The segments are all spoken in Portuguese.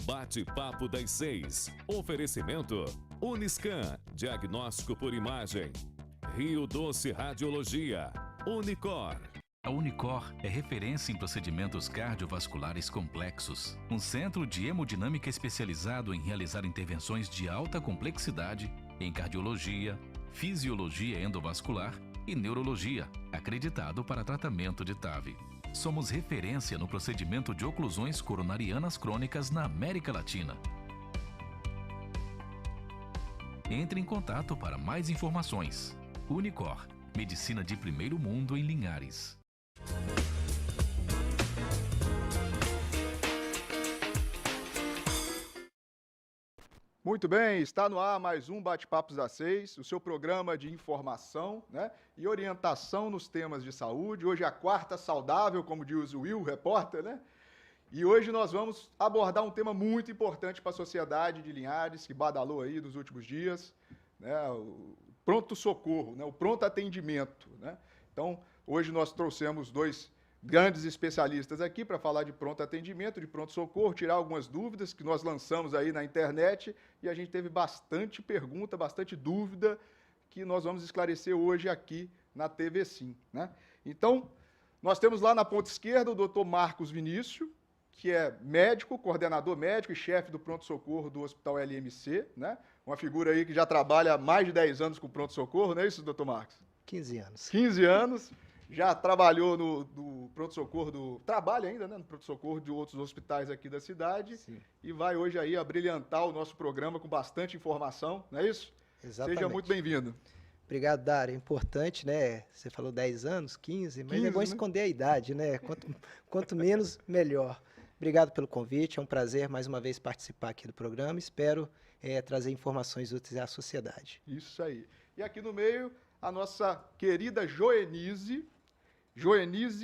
Bate-papo das 6. Oferecimento Uniscan, diagnóstico por imagem. Rio Doce Radiologia. Unicor. A Unicor é referência em procedimentos cardiovasculares complexos. Um centro de hemodinâmica especializado em realizar intervenções de alta complexidade em cardiologia, fisiologia endovascular e neurologia, acreditado para tratamento de TAV. Somos referência no procedimento de oclusões coronarianas crônicas na América Latina. Entre em contato para mais informações. Unicor, medicina de primeiro mundo em Linhares. Muito bem, está no ar mais um Bate-Papos às 6, o seu programa de informação, né, e orientação nos temas de saúde. Hoje é a quarta saudável, como diz o Will, repórter, né? E hoje nós vamos abordar um tema muito importante para a sociedade de Linhares, que badalou aí nos últimos dias, né, o pronto-socorro, né, o pronto atendimento, né? Então, hoje nós trouxemos dois grandes especialistas aqui para falar de pronto atendimento, de pronto-socorro, tirar algumas dúvidas que nós lançamos aí na internet e a gente teve bastante pergunta, bastante dúvida que nós vamos esclarecer hoje aqui na TV Sim, né? Então, nós temos lá na ponta esquerda o Dr. Marcos Vinícius, que é médico, coordenador médico e chefe do pronto-socorro do Hospital LMC, né? Uma figura aí que já trabalha há mais de 10 anos com pronto-socorro, não é isso, doutor Marcos? 15 anos. 15 anos. Já trabalhou no pronto-socorro trabalha ainda, né, no pronto-socorro de outros hospitais aqui da cidade. Sim. E vai hoje aí abrilhantar o nosso programa com bastante informação, não é isso? Exatamente. Seja muito bem-vindo. Obrigado, Dário. É importante, né? Você falou 10 anos, 15, mas 15, é bom né? esconder a idade, né? Quanto menos, melhor. Obrigado pelo convite, é um prazer mais uma vez participar aqui do programa. Espero trazer informações úteis à sociedade. Isso aí. E aqui no meio, a nossa querida Joenise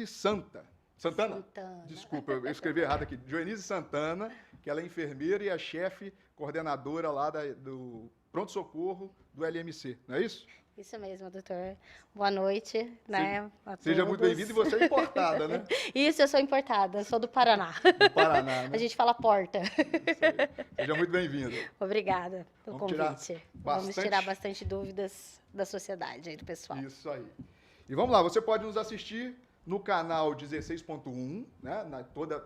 Santana? Desculpa, eu escrevi errado aqui. Joenise Santana, que ela é enfermeira e a chefe coordenadora lá do pronto-socorro do LMC, não é isso? Isso mesmo, doutor. Boa noite, né, a Seja todos. muito bem-vindo e você é importada, né? Isso, eu sou importada, sou do Paraná. Do Paraná, né? A gente fala porta. Isso aí. Seja muito bem-vindo. Obrigada pelo Vamos tirar convite. Vamos bastante- tirar bastante dúvidas da sociedade aí, do pessoal. Isso aí. E vamos lá, você pode nos assistir no canal 16.1, né,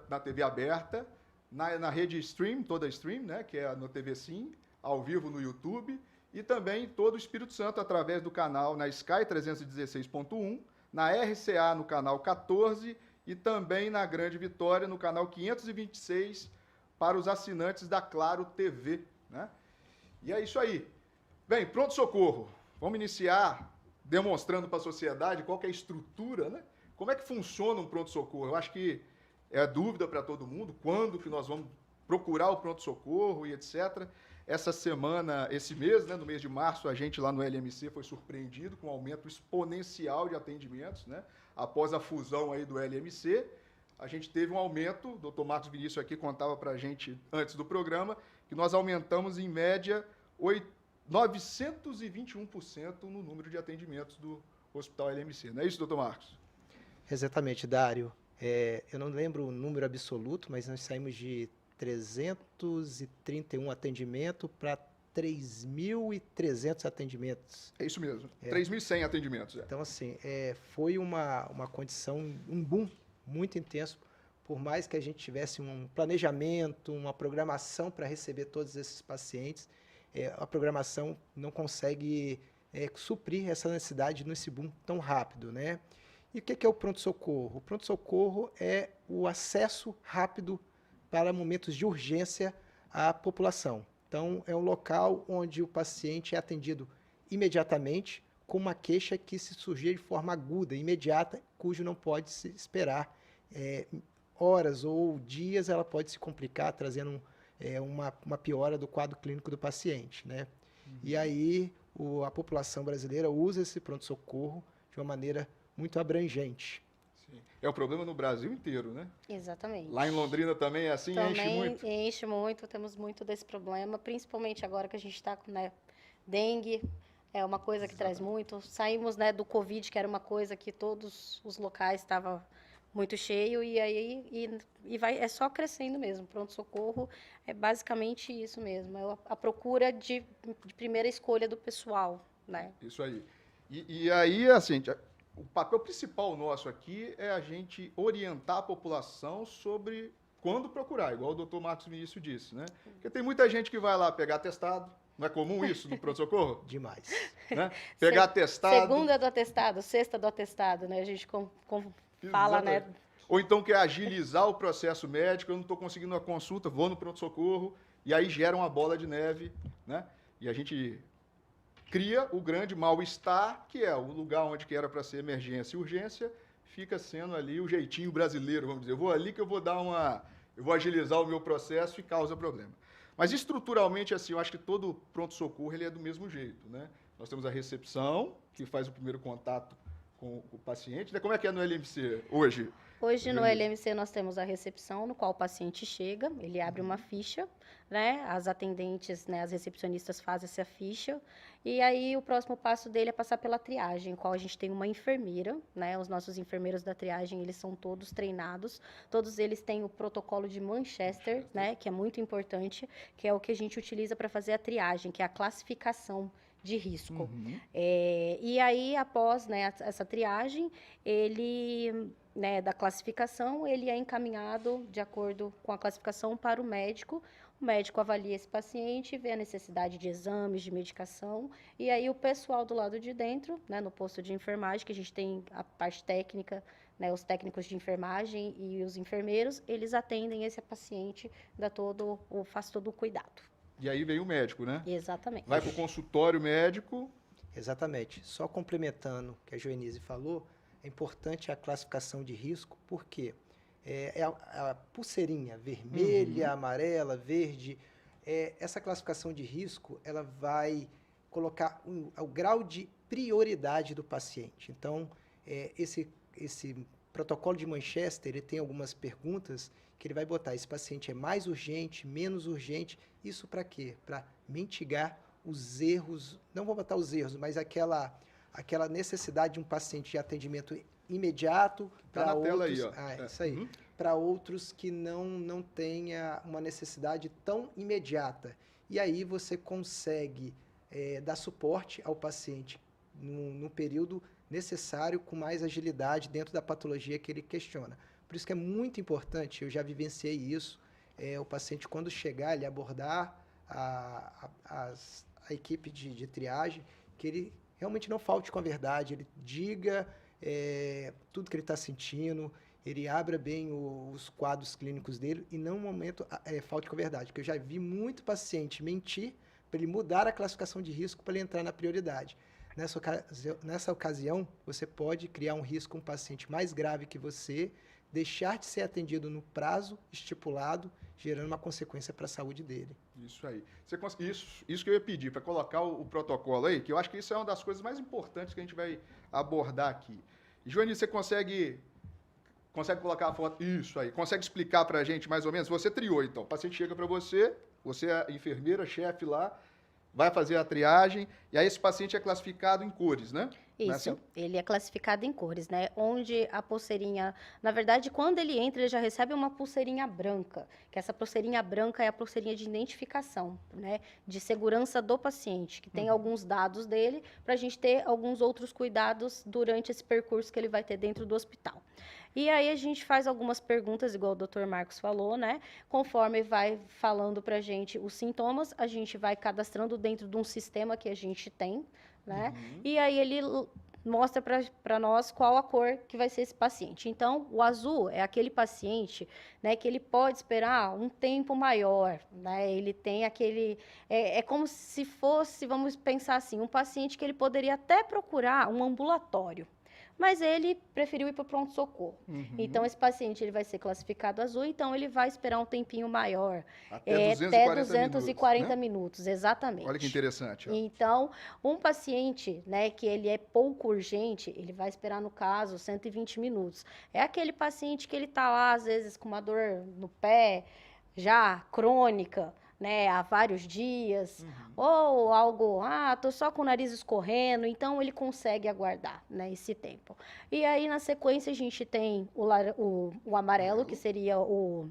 na TV aberta, na rede stream, toda stream, né, que é no TV Sim, ao vivo no YouTube, e também todo o Espírito Santo através do canal na Sky 316.1, na RCA no canal 14 e também na Grande Vitória no canal 526 para os assinantes da Claro TV, né? E é isso aí. Bem, pronto-socorro. Vamos iniciar demonstrando para a sociedade qual que é a estrutura, né? Como é que funciona um pronto-socorro? Eu acho que é dúvida para todo mundo, quando que nós vamos procurar o pronto-socorro e etc. Essa semana, esse mês, né, no mês de março, a gente lá no LMC foi surpreendido com um aumento exponencial de atendimentos, né? Após a fusão aí do LMC, a gente teve um aumento, o doutor Marcos Vinícius aqui contava para a gente antes do programa, que nós aumentamos em média 921% no número de atendimentos do Hospital LMC. Não é isso, doutor Marcos? Exatamente, Dário. Eu não lembro o número absoluto, mas nós saímos de 331 atendimentos para 3.300 atendimentos. É isso mesmo, 3.100 atendimentos. Então, assim, foi uma condição, um boom muito intenso, por mais que a gente tivesse um planejamento, uma programação para receber todos esses pacientes, a programação não consegue suprir essa necessidade nesse boom tão rápido, né? E o que é o pronto-socorro? O pronto-socorro é o acesso rápido para momentos de urgência à população. Então, é um local onde o paciente é atendido imediatamente com uma queixa que se surgir de forma aguda, imediata, cujo não pode se esperar horas ou dias, ela pode se complicar, trazendo uma piora do quadro clínico do paciente, né? E aí, a população brasileira usa esse pronto-socorro de uma maneira muito abrangente. Sim. É o problema no Brasil inteiro, né? Exatamente. Lá em Londrina também é assim, enche muito? Também enche muito, temos muito desse problema, principalmente agora que a gente está com, né, dengue, é uma coisa que traz muito. Saímos, né, do Covid, que era uma coisa que todos os locais estavam muito cheio, e aí é só crescendo mesmo. Pronto-socorro é basicamente isso mesmo, é a procura de primeira escolha do pessoal, né? Isso aí. E aí, assim, o papel principal nosso aqui é a gente orientar a população sobre quando procurar, igual o doutor Marcos Vinícius disse, né? Porque tem muita gente que vai lá pegar atestado, não é comum isso no pronto-socorro? Demais. Né? Pegar atestado... Segunda do atestado, sexta do atestado, né? A gente fala, né? Ou então quer agilizar o processo médico, eu não estou conseguindo uma consulta, vou no pronto-socorro, e aí gera uma bola de neve, né? E a gente cria o grande mal-estar, que é o lugar onde que era para ser emergência e urgência, fica sendo ali o jeitinho brasileiro, vamos dizer. Eu vou ali que eu vou agilizar o meu processo e causa problema. Mas estruturalmente, assim, eu acho que todo pronto-socorro ele é do mesmo jeito, né? Nós temos a recepção, que faz o primeiro contato com o paciente. Como é que é no LMC hoje? Hoje no LMC nós temos a recepção, no qual o paciente chega, ele abre uma ficha, né? As atendentes, né, as recepcionistas fazem essa ficha, e aí o próximo passo dele é passar pela triagem, em qual a gente tem uma enfermeira, né? Os nossos enfermeiros da triagem, eles são todos treinados, todos eles têm o protocolo de Manchester, né? Que é muito importante, que é o que a gente utiliza para fazer a triagem, que é a classificação de risco. E aí, após, né, essa triagem, ele, né, da classificação, ele é encaminhado de acordo com a classificação para o médico avalia esse paciente, vê a necessidade de exames, de medicação, e aí o pessoal do lado de dentro, né, no posto de enfermagem, que a gente tem a parte técnica, né, os técnicos de enfermagem e os enfermeiros, eles atendem esse paciente, faz todo o cuidado. E aí vem o médico, né? Exatamente. Vai para o consultório médico. Exatamente. Só complementando o que a Joenise falou, é importante a classificação de risco, porque a pulseirinha vermelha, amarela, verde, essa classificação de risco, ela vai colocar o grau de prioridade do paciente. Então, esse protocolo de Manchester, ele tem algumas perguntas que ele vai botar, esse paciente é mais urgente, menos urgente, isso para quê? Para mitigar os erros, não vou botar os erros, mas aquela necessidade de um paciente de atendimento imediato para outros, tela aí, ó. Isso aí, para outros que não tenha uma necessidade tão imediata. E aí você consegue dar suporte ao paciente no período necessário, com mais agilidade dentro da patologia que ele questiona. Por isso que é muito importante, eu já vivenciei isso, o paciente, quando chegar, ele abordar a equipe de triagem, que ele realmente não falte com a verdade, ele diga tudo que ele está sentindo, ele abra bem os quadros clínicos dele e não, no momento, falte com a verdade. Porque eu já vi muito paciente mentir para ele mudar a classificação de risco para ele entrar na prioridade. Nessa ocasião, você pode criar um risco com um paciente mais grave que você, deixar de ser atendido no prazo estipulado, gerando uma consequência para a saúde dele. Isso aí. Isso que eu ia pedir, para colocar o protocolo aí, que eu acho que isso é uma das coisas mais importantes que a gente vai abordar aqui. E, Joani, você consegue colocar a foto? Isso aí. Consegue explicar para a gente mais ou menos? Você triou, então. O paciente chega para você é a enfermeira, chefe lá, vai fazer a triagem, e aí esse paciente é classificado em cores, né? Isso, assim? Ele é classificado em cores, né? Onde a pulseirinha, na verdade, quando ele entra, ele já recebe uma pulseirinha branca, que essa pulseirinha branca é a pulseirinha de identificação, né? De segurança do paciente, que tem alguns dados dele, para a gente ter alguns outros cuidados durante esse percurso que ele vai ter dentro do hospital. E aí a gente faz algumas perguntas, igual o Dr. Marcos falou, né? Conforme vai falando pra gente os sintomas, a gente vai cadastrando dentro de um sistema que a gente tem, né? E aí ele mostra para nós qual a cor que vai ser esse paciente. Então, o azul é aquele paciente, né, que ele pode esperar um tempo maior, né? Ele tem aquele... É como se fosse, vamos pensar assim, um paciente que ele poderia até procurar um ambulatório, mas ele preferiu ir para o pronto-socorro. Então, esse paciente ele vai ser classificado azul, então ele vai esperar um tempinho maior. Até 240 minutos, exatamente. Olha que interessante. Ó. Então, um paciente, né, que ele é pouco urgente, ele vai esperar, no caso, 120 minutos. É aquele paciente que ele está lá, às vezes, com uma dor no pé, já crônica, né, há vários dias, ou algo, tô só com o nariz escorrendo, então ele consegue aguardar, né, esse tempo. E aí, na sequência, a gente tem o amarelo, que seria o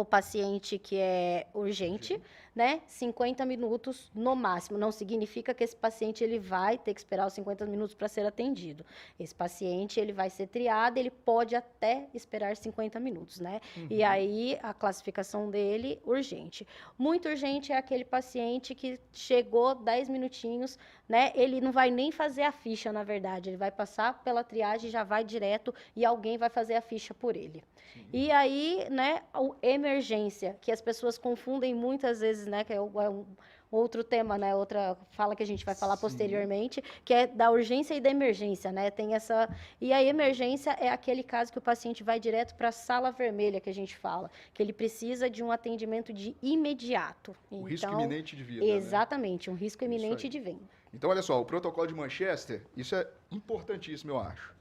paciente que é urgente, né? 50 minutos no máximo. Não significa que esse paciente ele vai ter que esperar os 50 minutos para ser atendido. Esse paciente ele vai ser triado, ele pode até esperar 50 minutos, né? E aí a classificação dele, urgente. Muito urgente é aquele paciente que chegou 10 minutinhos, né? Ele não vai nem fazer a ficha, na verdade. Ele vai passar pela triagem, já vai direto e alguém vai fazer a ficha por ele. E aí, né, a emergência, que as pessoas confundem muitas vezes, né, que é um outro tema, né, outra fala que a gente vai falar posteriormente, que é da urgência e da emergência, né, tem essa... E a emergência é aquele caso que o paciente vai direto para a sala vermelha, que a gente fala, que ele precisa de um atendimento de imediato. O risco iminente de vida, exatamente, um risco iminente aí. de vida. Então, olha só, o protocolo de Manchester, isso é importantíssimo, eu acho,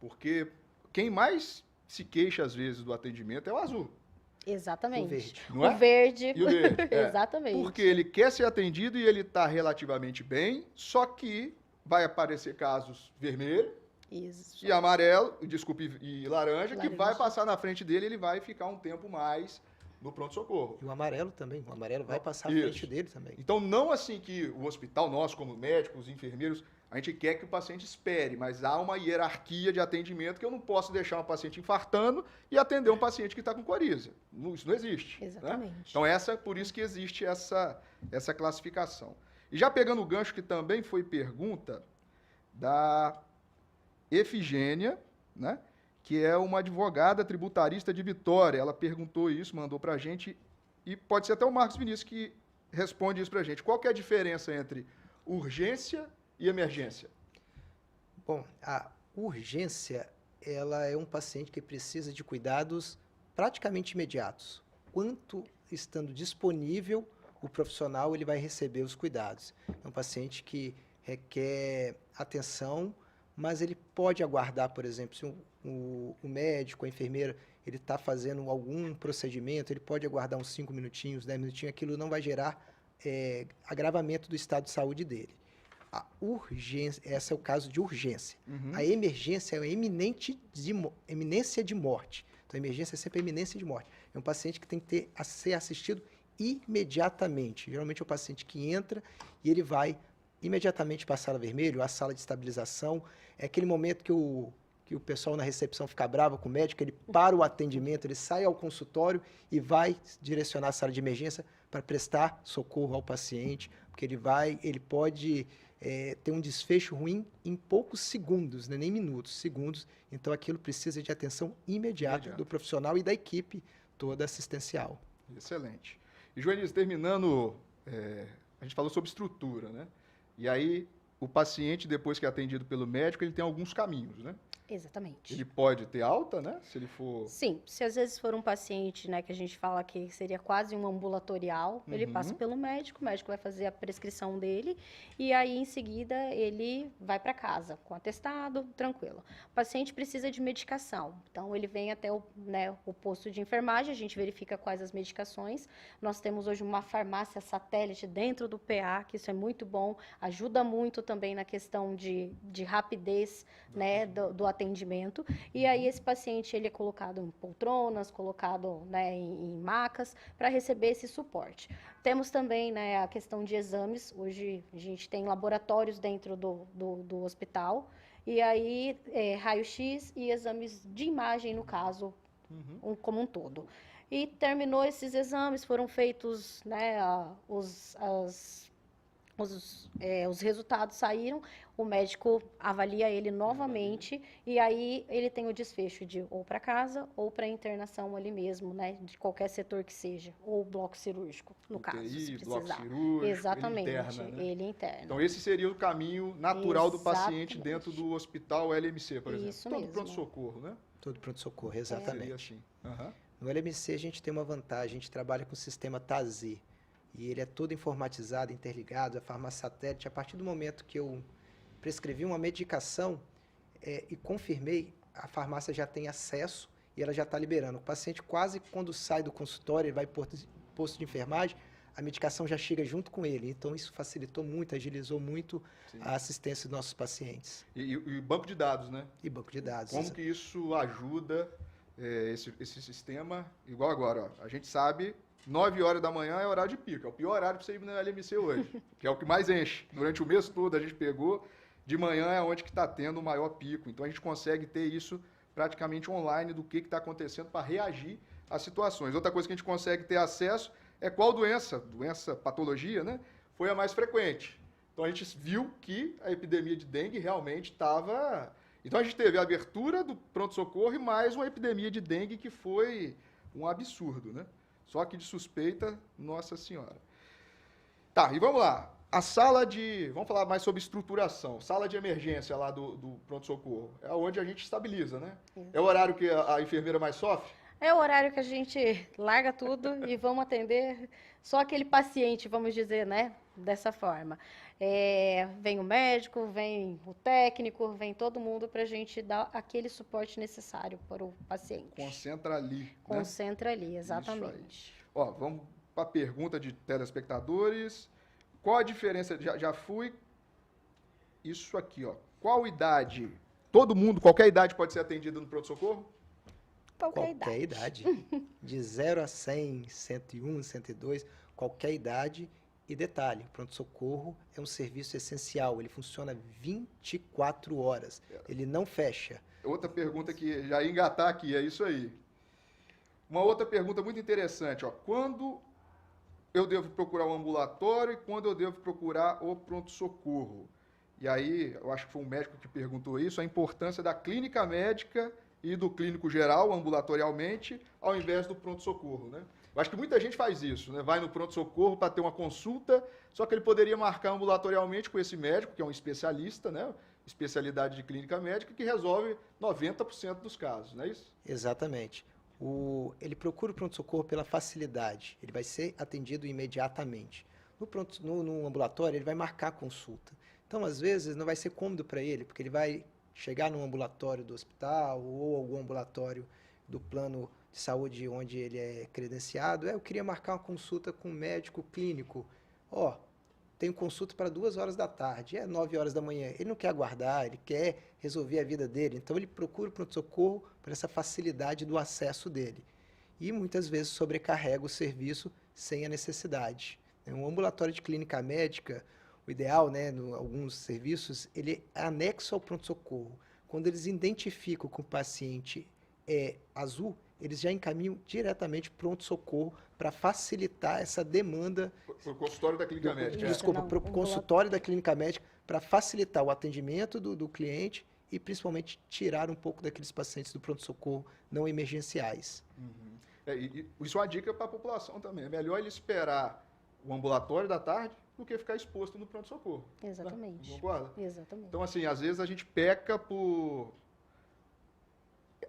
porque quem mais se queixa, às vezes, do atendimento é o azul. Exatamente. O verde. Não é? O verde. E o verde. Exatamente. Porque ele quer ser atendido e ele está relativamente bem, só que vai aparecer casos vermelho Isso. e amarelo, desculpe, e laranja, que vai passar na frente dele e ele vai ficar um tempo mais no pronto-socorro. E o amarelo também. O amarelo vai passar à Isso. frente dele também. Então, não assim que o hospital, nós como médicos, enfermeiros, a gente quer que o paciente espere, mas há uma hierarquia de atendimento que eu não posso deixar um paciente infartando e atender um paciente que está com coriza. Isso não existe. Exatamente. Né? Então, por isso que existe essa classificação. E já pegando o gancho que também foi pergunta da Efigênia, né? Que é uma advogada tributarista de Vitória. Ela perguntou isso, mandou para a gente, e pode ser até o Marcos Vinícius que responde isso para a gente. Qual que é a diferença entre urgência e emergência? Bom, a urgência, ela é um paciente que precisa de cuidados praticamente imediatos. Quanto estando disponível, o profissional ele vai receber os cuidados. É um paciente que requer atenção, mas ele pode aguardar, por exemplo, se o médico, a enfermeira, ele está fazendo algum procedimento, ele pode aguardar uns 5 minutinhos, 10 minutinhos, aquilo não vai gerar agravamento do estado de saúde dele. A urgência, esse é o caso de urgência. A emergência é a eminência de morte. Então, a emergência é sempre a iminência de morte. É um paciente que tem que ser assistido imediatamente. Geralmente é o paciente que entra e ele vai imediatamente para a sala vermelha, a sala de estabilização. É aquele momento que o pessoal na recepção fica bravo com o médico, ele para o atendimento, ele sai ao consultório e vai direcionar a sala de emergência para prestar socorro ao paciente, porque ele pode ter um desfecho ruim em poucos segundos, né? Nem minutos, segundos. Então, aquilo precisa de atenção imediata do profissional e da equipe toda assistencial. Excelente. E, Joelis, terminando, a gente falou sobre estrutura, né? E aí, o paciente, depois que é atendido pelo médico, ele tem alguns caminhos, né? Exatamente. Ele pode ter alta, né? Se ele for... Sim, se às vezes for um paciente, né, que a gente fala que seria quase um ambulatorial, ele passa pelo médico, o médico vai fazer a prescrição dele e aí em seguida ele vai para casa com atestado, tranquilo. O paciente precisa de medicação, então ele vem até o posto de enfermagem, a gente verifica quais as medicações. Nós temos hoje uma farmácia satélite dentro do PA, que isso é muito bom, ajuda muito também na questão de rapidez, né, do atendimento, e aí esse paciente ele é colocado em poltronas, colocado, né, em macas, para receber esse suporte. Temos também, né, a questão de exames, hoje a gente tem laboratórios dentro do hospital, e aí raio-x e exames de imagem, no caso, como um todo. E terminou esses exames, foram feitos, né, os resultados saíram, o médico avalia ele novamente e aí ele tem o desfecho de ou para casa ou para internação ali mesmo, né, de qualquer setor que seja, ou bloco cirúrgico, no caso, se precisar. Bloco cirúrgico, exatamente, ele interna, né? ele interna. Então, esse seria o caminho natural do paciente dentro do hospital LMC, por exemplo. Isso todo mesmo. Pronto-socorro, né? Todo pronto-socorro, exatamente. Seria assim. No LMC a gente tem uma vantagem, a gente trabalha com o sistema TASI, e ele é todo informatizado, interligado, a farmácia satélite. A partir do momento que eu prescrevi uma medicação e confirmei, a farmácia já tem acesso e ela já está liberando. O paciente quase quando sai do consultório, ele vai para o posto de enfermagem, a medicação já chega junto com ele. Então, isso facilitou muito, agilizou muito Sim. a assistência dos nossos pacientes. E banco de dados, né? E banco de dados. Como que isso ajuda esse sistema? Igual agora, ó, a gente sabe, 9 horas da manhã é horário de pico, é o pior horário para você ir na LMC hoje, que é o que mais enche. Durante o mês todo a gente pegou, de manhã é onde que está tendo o maior pico. Então a gente consegue ter isso praticamente online do que está acontecendo para reagir às situações. Outra coisa que a gente consegue ter acesso é qual doença, patologia, né, foi a mais frequente. Então a gente viu que a epidemia de dengue realmente estava... Então a gente teve a abertura do pronto-socorro e mais uma epidemia de dengue que foi um absurdo, né? Só que de suspeita, Nossa Senhora. Tá, e vamos lá. A sala de... Vamos falar mais sobre estruturação. Sala de emergência lá do pronto-socorro. É onde a gente estabiliza, né? É o horário que a enfermeira mais sofre? É o horário que a gente larga tudo e vamos atender só aquele paciente, vamos dizer, né? Dessa forma. Vem o médico, vem o técnico, vem todo mundo para a gente dar aquele suporte necessário para o paciente. Concentra ali. Concentra ali, exatamente. Ó, vamos para a pergunta de telespectadores. Qual a diferença? Já fui. Isso aqui, ó. Qual idade? Todo mundo, qualquer idade pode ser atendido no pronto-socorro? Qualquer idade. De 0 a 100, 101, 102, qualquer idade. E detalhe, o pronto-socorro é um serviço essencial, ele funciona 24 horas, ele não fecha. Outra pergunta que já ia engatar aqui, é isso aí. Uma outra pergunta muito interessante, ó. Quando eu devo procurar o ambulatório e quando eu devo procurar o pronto-socorro? E aí, eu acho que foi um médico que perguntou isso, a importância da clínica médica e do clínico geral, ambulatorialmente, ao invés do pronto-socorro, né? Eu acho que muita gente faz isso, né? Vai no pronto-socorro para ter uma consulta, só que ele poderia marcar ambulatorialmente com esse médico, que é um especialista, né? Especialidade de clínica médica, que resolve 90% dos casos, não é isso? Exatamente. Ele procura o pronto-socorro pela facilidade, ele vai ser atendido imediatamente. No ambulatório, ele vai marcar a consulta. Então, às vezes, não vai ser cômodo para ele, porque ele vai chegar no ambulatório do hospital ou algum ambulatório do plano de saúde onde ele é credenciado. Eu queria marcar uma consulta com um médico clínico. Tenho consulta para 2 horas da tarde, 9 horas da manhã. Ele não quer aguardar, ele quer resolver a vida dele. Então, ele procura o pronto-socorro por essa facilidade do acesso dele. E, muitas vezes, sobrecarrega o serviço sem a necessidade. Um ambulatório de clínica médica, o ideal, né, alguns serviços, ele é anexo ao pronto-socorro. Quando eles identificam que o paciente é azul, eles já encaminham diretamente pronto-socorro para facilitar essa demanda. Para o consultório da clínica médica. Desculpa, para o consultório da clínica médica, para facilitar o atendimento do cliente e, principalmente, tirar um pouco daqueles pacientes do pronto-socorro não emergenciais. Uhum. Isso é uma dica para a população também. É melhor ele esperar o ambulatório da tarde do que ficar exposto no pronto-socorro. Exatamente. Né? Concorda? Exatamente. Então, assim, às vezes a gente peca por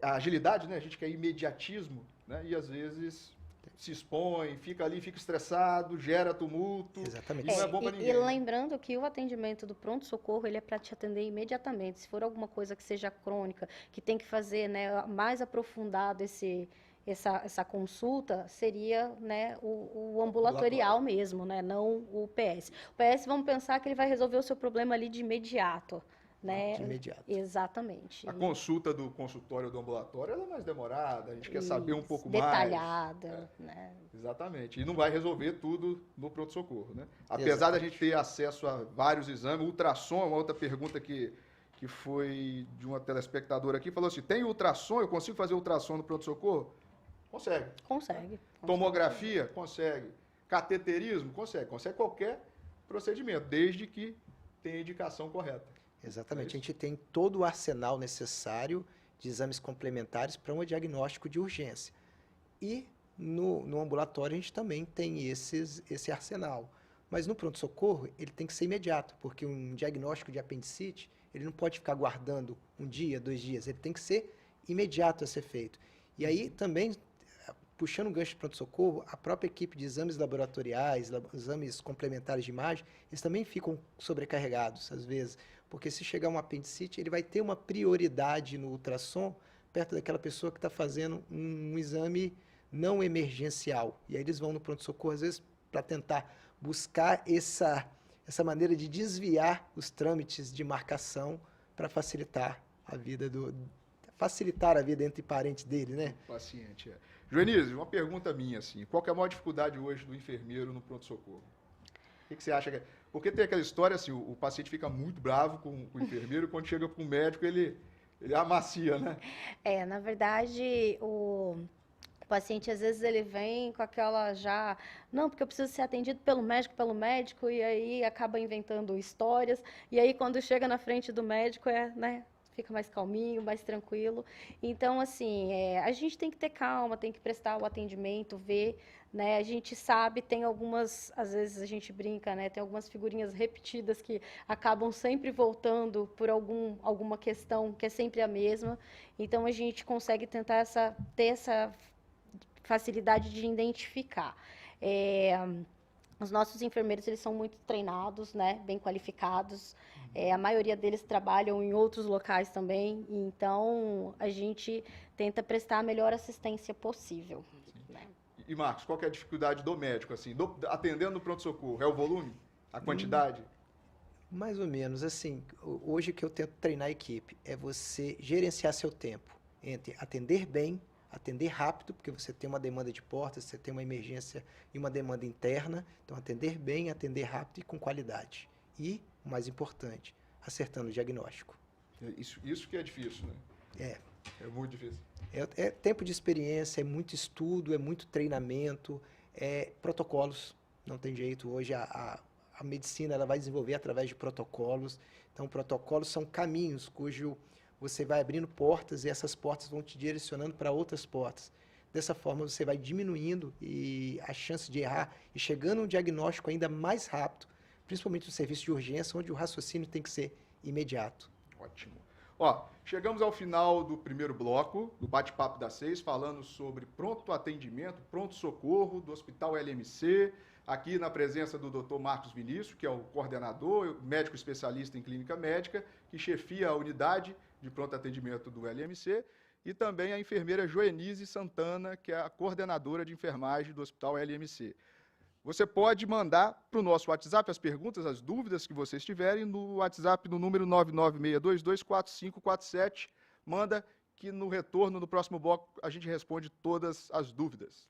a agilidade, né? A gente quer imediatismo, né? E às vezes se expõe, fica ali, fica estressado, gera tumulto. Exatamente. E não é bom para ninguém. E lembrando que o atendimento do pronto-socorro, ele é para te atender imediatamente. Se for alguma coisa que seja crônica, que tem que fazer, né, mais aprofundado essa consulta, seria, né, o ambulatorial mesmo, né, não o PS. O PS, vamos pensar que ele vai resolver o seu problema ali de imediato. Né? De imediato. Exatamente. A consulta do consultório do ambulatório ela é mais demorada, a gente quer saber um pouco detalhada, mais. Né? Exatamente. E não vai resolver tudo no pronto-socorro, né? Apesar da gente ter acesso a vários exames, ultrassom, uma outra pergunta que foi de uma telespectadora aqui, falou assim, tem ultrassom, eu consigo fazer ultrassom no pronto-socorro? Consegue. Tomografia? Consegue. Cateterismo? Consegue qualquer procedimento, desde que tenha indicação correta. Exatamente. A gente tem todo o arsenal necessário de exames complementares para um diagnóstico de urgência. E no ambulatório a gente também tem esse arsenal. Mas no pronto-socorro ele tem que ser imediato, porque um diagnóstico de apendicite, ele não pode ficar aguardando 1 dia, 2 dias, ele tem que ser imediato a ser feito. E aí também, puxando o gancho de pronto-socorro, a própria equipe de exames laboratoriais, exames complementares de imagem, eles também ficam sobrecarregados às vezes. Porque se chegar um apendicite, ele vai ter uma prioridade no ultrassom perto daquela pessoa que está fazendo um exame não emergencial. E aí eles vão no pronto-socorro, às vezes, para tentar buscar essa maneira de desviar os trâmites de marcação para facilitar a vida entre parentes dele, né? Paciente, é. Joanise, uma pergunta minha, assim, qual que é a maior dificuldade hoje do enfermeiro no pronto-socorro? O que você acha? Porque tem aquela história assim, o paciente fica muito bravo com o enfermeiro, quando chega para o médico ele amacia, né? Na verdade, o paciente, às vezes, ele vem com aquela já... Não, porque eu preciso ser atendido pelo médico, e aí acaba inventando histórias. E aí, quando chega na frente do médico, né, fica mais calminho, mais tranquilo. Então, assim, a gente tem que ter calma, tem que prestar o atendimento, ver, né? A gente sabe, tem algumas... Às vezes, a gente brinca, né? Tem algumas figurinhas repetidas que acabam sempre voltando por alguma questão que é sempre a mesma. Então, a gente consegue tentar ter essa facilidade de identificar. Os nossos enfermeiros, eles são muito treinados, né, bem qualificados. A maioria deles trabalham em outros locais também, então a gente tenta prestar a melhor assistência possível. Né? E Marcos, qual que é a dificuldade do médico, assim, atendendo no pronto-socorro? É o volume? A quantidade? Mais ou menos, assim, hoje que eu tento treinar a equipe é você gerenciar seu tempo entre atender bem, atender rápido, porque você tem uma demanda de portas, você tem uma emergência e uma demanda interna, então atender bem, atender rápido e com qualidade. E, o mais importante, acertando o diagnóstico. Isso que é difícil, né? É muito difícil. É tempo de experiência, é muito estudo, é muito treinamento, protocolos, não tem jeito. Hoje a medicina ela vai desenvolver através de protocolos. Então, protocolos são caminhos cujo você vai abrindo portas e essas portas vão te direcionando para outras portas. Dessa forma, você vai diminuindo a chance de errar e chegando a um diagnóstico ainda mais rápido, principalmente no serviço de urgência, onde o raciocínio tem que ser imediato. Ótimo. Ó, chegamos ao final do primeiro bloco do Bate-Papo das 6, falando sobre pronto atendimento, pronto-socorro do Hospital LMC, aqui na presença do Dr. Marcos Vinícius, que é o coordenador, médico especialista em clínica médica, que chefia a unidade de pronto atendimento do LMC, e também a enfermeira Joenise Santana, que é a coordenadora de enfermagem do Hospital LMC. Você pode mandar para o nosso WhatsApp as perguntas, as dúvidas que vocês tiverem, no WhatsApp no número 996224547. Manda que no retorno, no próximo bloco, a gente responde todas as dúvidas.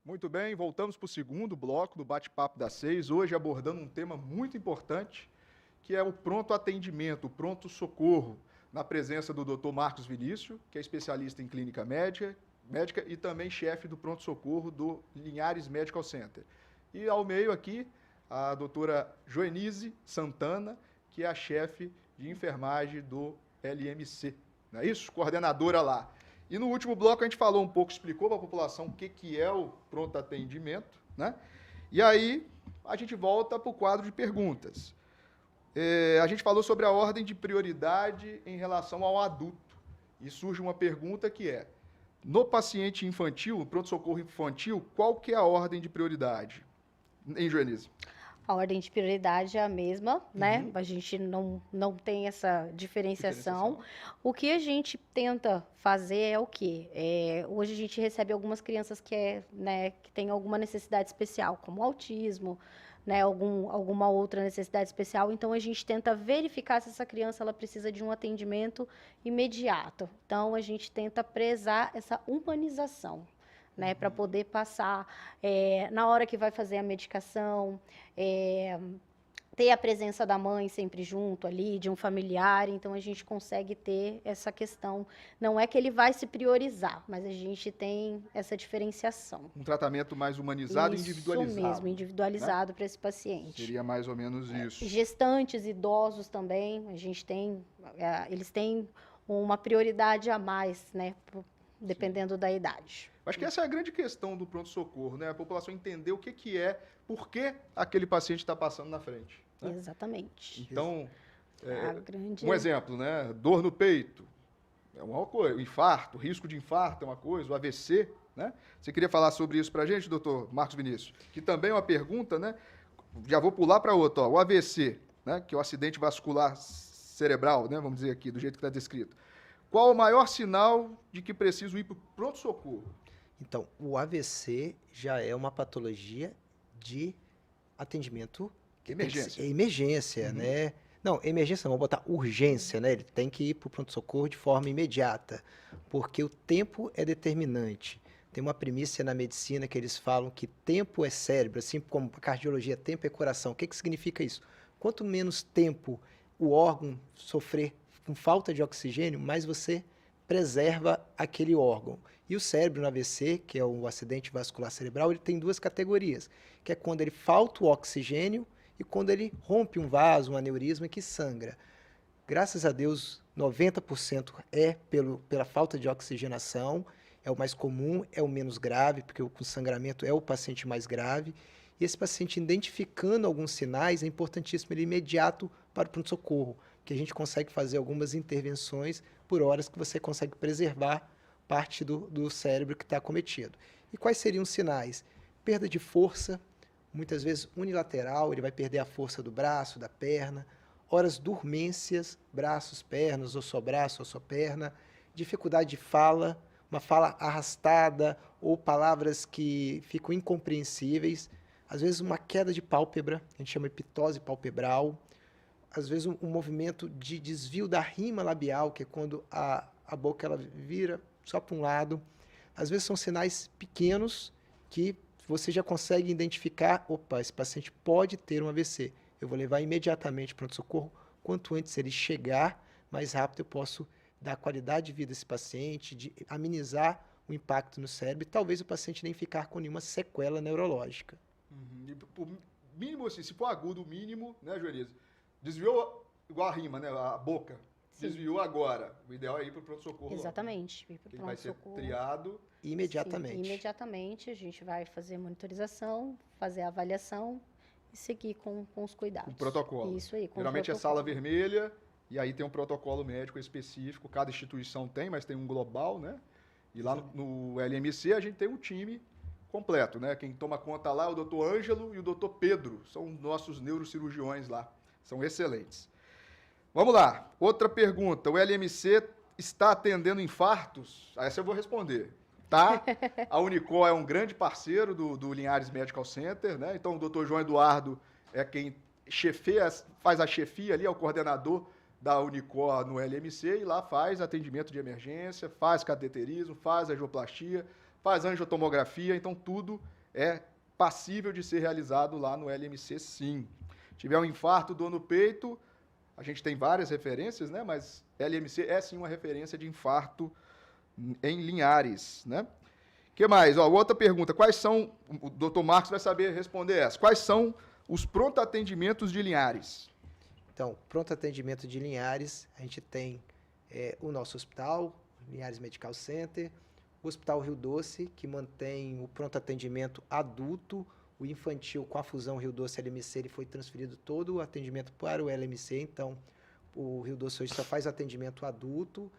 Muito bem, voltamos para o segundo bloco do Bate-Papo das 6, hoje abordando um tema muito importante, que é o pronto atendimento, o pronto socorro, na presença do Dr. Marcos Vinícius, que é especialista em clínica médica e também chefe do pronto socorro do Linhares Medical Center. E ao meio aqui, a doutora Joenise Santana, que é a chefe de enfermagem do LMC, não é isso? Coordenadora lá. E no último bloco a gente falou um pouco, explicou para a população o que é o pronto atendimento, né? E aí a gente volta para o quadro de perguntas. A gente falou sobre a ordem de prioridade em relação ao adulto. E surge uma pergunta que é, no paciente infantil, no pronto-socorro infantil, qual que é a ordem de prioridade? Hein, Joenise? A ordem de prioridade é a mesma, né? A gente não tem essa diferenciação. O que a gente tenta fazer é o quê? Hoje a gente recebe algumas crianças que têm alguma necessidade especial, como autismo, né? Alguma outra necessidade especial. Então, a gente tenta verificar se essa criança ela precisa de um atendimento imediato. Então, a gente tenta prezar essa humanização, né, para poder passar na hora que vai fazer a medicação, ter a presença da mãe sempre junto ali, de um familiar, então a gente consegue ter essa questão. Não é que ele vai se priorizar, mas a gente tem essa diferenciação. Um tratamento mais humanizado e individualizado. Isso mesmo, individualizado, né, para esse paciente. Seria mais ou menos isso. Gestantes, idosos também, a gente tem, eles têm uma prioridade a mais, né, dependendo da idade. Acho que essa é a grande questão do pronto-socorro, né? A população entender o que é, por que aquele paciente está passando na frente. Né? Exatamente. Então, grande... um exemplo, né? Dor no peito é uma coisa, o infarto, o risco de infarto é uma coisa, o AVC, né? Você queria falar sobre isso para a gente, doutor Marcos Vinícius? Que também é uma pergunta, né? Já vou pular para outra, ó. O AVC, né? Que é o acidente vascular cerebral, né? Vamos dizer aqui, do jeito que está descrito. Qual o maior sinal de que preciso ir para o pronto-socorro? Então, o AVC já é uma patologia de atendimento... Emergência. Emergência, né? Não, emergência não, vamos botar urgência, né? Ele tem que ir para o pronto-socorro de forma imediata, porque o tempo é determinante. Tem uma premissa na medicina que eles falam que tempo é cérebro, assim como a cardiologia, tempo é coração. O que significa isso? Quanto menos tempo o órgão sofrer com falta de oxigênio, mais você preserva aquele órgão. E o cérebro no AVC, que é o acidente vascular cerebral, ele tem duas categorias, que é quando ele falta o oxigênio e quando ele rompe um vaso, um aneurisma que sangra. Graças a Deus, 90% é pela falta de oxigenação, é o mais comum, é o menos grave, porque o sangramento é o paciente mais grave. E esse paciente, identificando alguns sinais, é importantíssimo ele ir imediato para o pronto-socorro, que a gente consegue fazer algumas intervenções por horas que você consegue preservar parte do cérebro que está acometido. E quais seriam os sinais? Perda de força, muitas vezes unilateral, ele vai perder a força do braço, da perna, horas dormências, braços, pernas, ou só braço, ou só perna, dificuldade de fala, uma fala arrastada, ou palavras que ficam incompreensíveis, às vezes uma queda de pálpebra, a gente chama de epitose palpebral, às vezes um movimento de desvio da rima labial, que é quando a boca ela vira só para um lado. Às vezes são sinais pequenos que você já consegue identificar, opa, esse paciente pode ter um AVC. Eu vou levar imediatamente para o pronto-socorro. Quanto antes ele chegar, mais rápido eu posso dar qualidade de vida a esse paciente, de amenizar o impacto no cérebro e talvez o paciente nem ficar com nenhuma sequela neurológica. E por mínimo, assim, se for agudo, o mínimo, né, Joenise? Desviou igual a rima, né? A boca. Sim. Desviou agora. O ideal é ir para o pronto-socorro. Exatamente. Ir para o pronto-socorro. Vai ser triado. Imediatamente. Sim, imediatamente a gente vai fazer a monitorização, fazer a avaliação e seguir com os cuidados. O protocolo. Isso aí. Geralmente é sala vermelha e aí tem um protocolo médico específico. Cada instituição tem, mas tem um global, né? E lá no LMC a gente tem um time completo, né? Quem toma conta lá é o doutor Ângelo e o doutor Pedro. São nossos neurocirurgiões lá. São excelentes. Vamos lá. Outra pergunta. O LMC está atendendo infartos? Essa eu vou responder. Tá? A Unicor é um grande parceiro do Linhares Medical Center, né? Então o doutor João Eduardo é quem faz a chefia ali, é o coordenador da Unicor no LMC e lá faz atendimento de emergência, faz cateterismo, faz angioplastia, faz angiotomografia, então tudo é passível de ser realizado lá no LMC, sim. Se tiver um infarto, dor no peito, a gente tem várias referências, né? Mas LMC é sim uma referência de infarto em Linhares, né? O que mais? Ó, outra pergunta, quais são, o doutor Marcos vai saber responder essa, quais são os pronto atendimentos de Linhares? Então, pronto atendimento de Linhares, a gente tem o nosso hospital, Linhares Medical Center, o Hospital Rio Doce, que mantém o pronto atendimento adulto, o infantil com a fusão Rio Doce LMC, ele foi transferido todo o atendimento para o LMC, então o Rio Doce hoje só faz o atendimento adulto.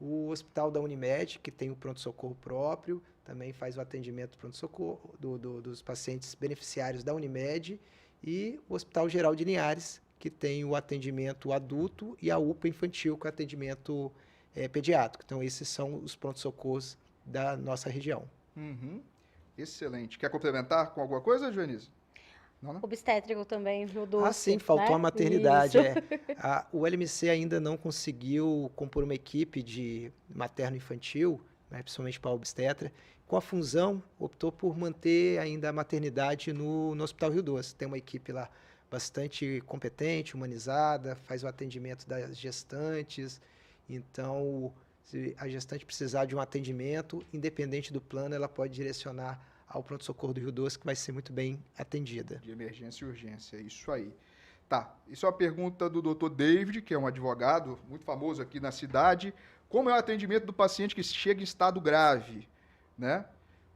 O Hospital da Unimed, que tem o pronto-socorro próprio, também faz o atendimento pronto-socorro dos pacientes beneficiários da Unimed. E o Hospital Geral de Linhares, que tem o atendimento adulto, e a UPA infantil com atendimento pediátrico. Então, esses são os pronto-socorros da nossa região. Uhum. Excelente. Quer complementar com alguma coisa, Joanise? Não, né? Obstétrico também, Rio Doce. Ah, sim, faltou né? a maternidade. Isso. O LMC ainda não conseguiu compor uma equipe de materno-infantil, né, principalmente para a obstetra. Com a fusão, optou por manter ainda a maternidade no Hospital Rio Doce. Tem uma equipe lá bastante competente, humanizada, faz o atendimento das gestantes. Então, se a gestante precisar de um atendimento, independente do plano, ela pode direcionar ao pronto-socorro do Rio Doce, que vai ser muito bem atendida. De emergência e urgência, isso aí. Tá, isso é uma pergunta do Dr. David, que é um advogado muito famoso aqui na cidade. Como é o atendimento do paciente que chega em estado grave, né?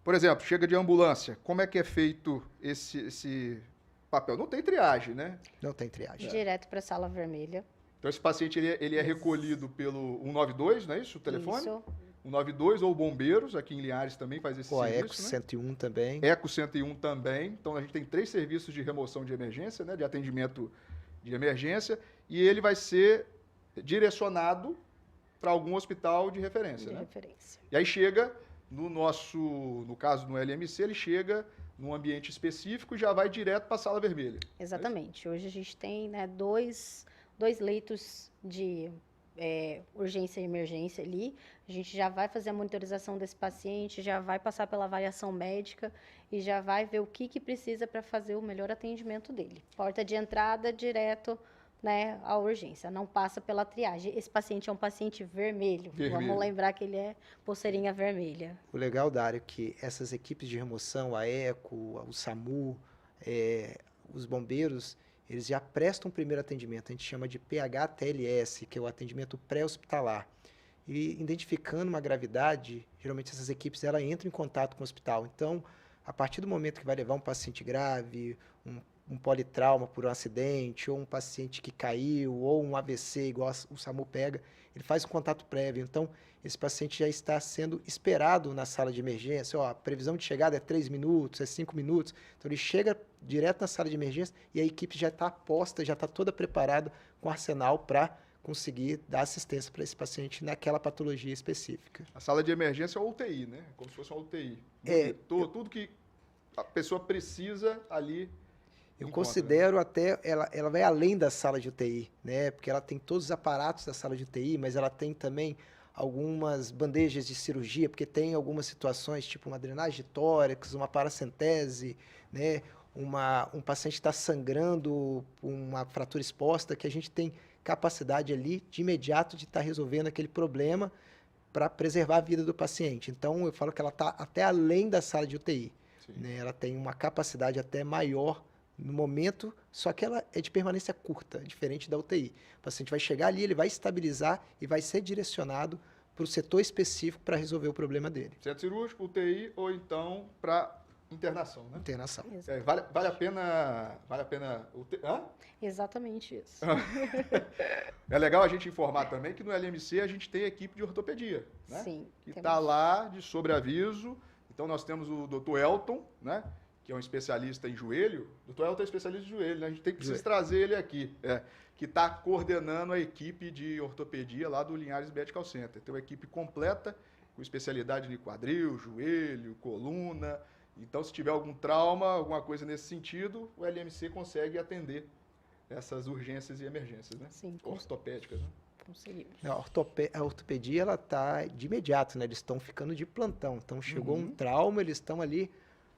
Por exemplo, chega de ambulância, como é que é feito esse papel? Não tem triagem, né? Não tem triagem. Direto para a sala vermelha. Então esse paciente ele é recolhido pelo 192, não é isso? O telefone? Isso. 192 ou bombeiros, aqui em Linhares também faz esse O serviço, Eco né? 101 também. Eco 101 também. Então a gente tem 3 serviços de remoção de emergência, né, de atendimento de emergência, e ele vai ser direcionado para algum hospital de referência, De né? referência. E aí chega no caso no LMC, ele chega num ambiente específico e já vai direto para a sala vermelha. Exatamente. Hoje a gente tem, né, dois leitos de urgência e emergência ali. A gente já vai fazer a monitorização desse paciente, já vai passar pela avaliação médica e já vai ver o que precisa para fazer o melhor atendimento dele. Porta de entrada direto, né, à urgência, não passa pela triagem. Esse paciente é um paciente vermelho. Vamos lembrar que ele é pulseirinha vermelha. O legal, Dário, é que essas equipes de remoção, a ECO, o SAMU, os bombeiros, eles já prestam um primeiro atendimento, a gente chama de PH-TLS, que é o atendimento pré-hospitalar. E identificando uma gravidade, geralmente essas equipes elas entram em contato com o hospital. Então, a partir do momento que vai levar um paciente grave, um politrauma por um acidente, ou um paciente que caiu, ou um AVC, igual o SAMU pega, ele faz um contato prévio. Então, esse paciente já está sendo esperado na sala de emergência. Ó, a previsão de chegada é 3 minutos, é 5 minutos. Então, ele chega direto na sala de emergência e a equipe já está posta, já está toda preparada com arsenal para conseguir dar assistência para esse paciente naquela patologia específica. A sala de emergência é uma UTI, né? Como se fosse uma UTI. Tudo que a pessoa precisa ali. Eu considero até, ela vai além da sala de UTI, né? Porque ela tem todos os aparatos da sala de UTI, mas ela tem também algumas bandejas de cirurgia, porque tem algumas situações, tipo uma drenagem de tórax, uma paracentese, né? Um paciente está sangrando, uma fratura exposta, que a gente tem capacidade ali, de imediato, de estar resolvendo aquele problema para preservar a vida do paciente. Então, eu falo que ela está até além da sala de UTI, né? Ela tem uma capacidade até maior no momento, só que ela é de permanência curta, diferente da UTI. O paciente vai chegar ali, ele vai estabilizar e vai ser direcionado para o setor específico para resolver o problema dele. Centro cirúrgico, UTI ou então para internação, né? Internação. Vale a pena Hã? Exatamente isso. É legal a gente informar também que no LMC a gente tem equipe de ortopedia, né? Sim. Que está lá de sobreaviso. Então nós temos o Dr. Elton, né? Que é um especialista em joelho. O Dr. Elton é especialista em joelho, né? A gente precisa trazer ele aqui. Que está coordenando a equipe de ortopedia lá do Linhares Medical Center. Tem uma equipe completa, com especialidade de quadril, joelho, coluna. Então, se tiver algum trauma, alguma coisa nesse sentido, o LMC consegue atender essas urgências e emergências, né? Sim, ortopédicas, né? conseguimos. A ortopedia, ela está de imediato, né? Eles estão ficando de plantão. Então, chegou um trauma, eles estão ali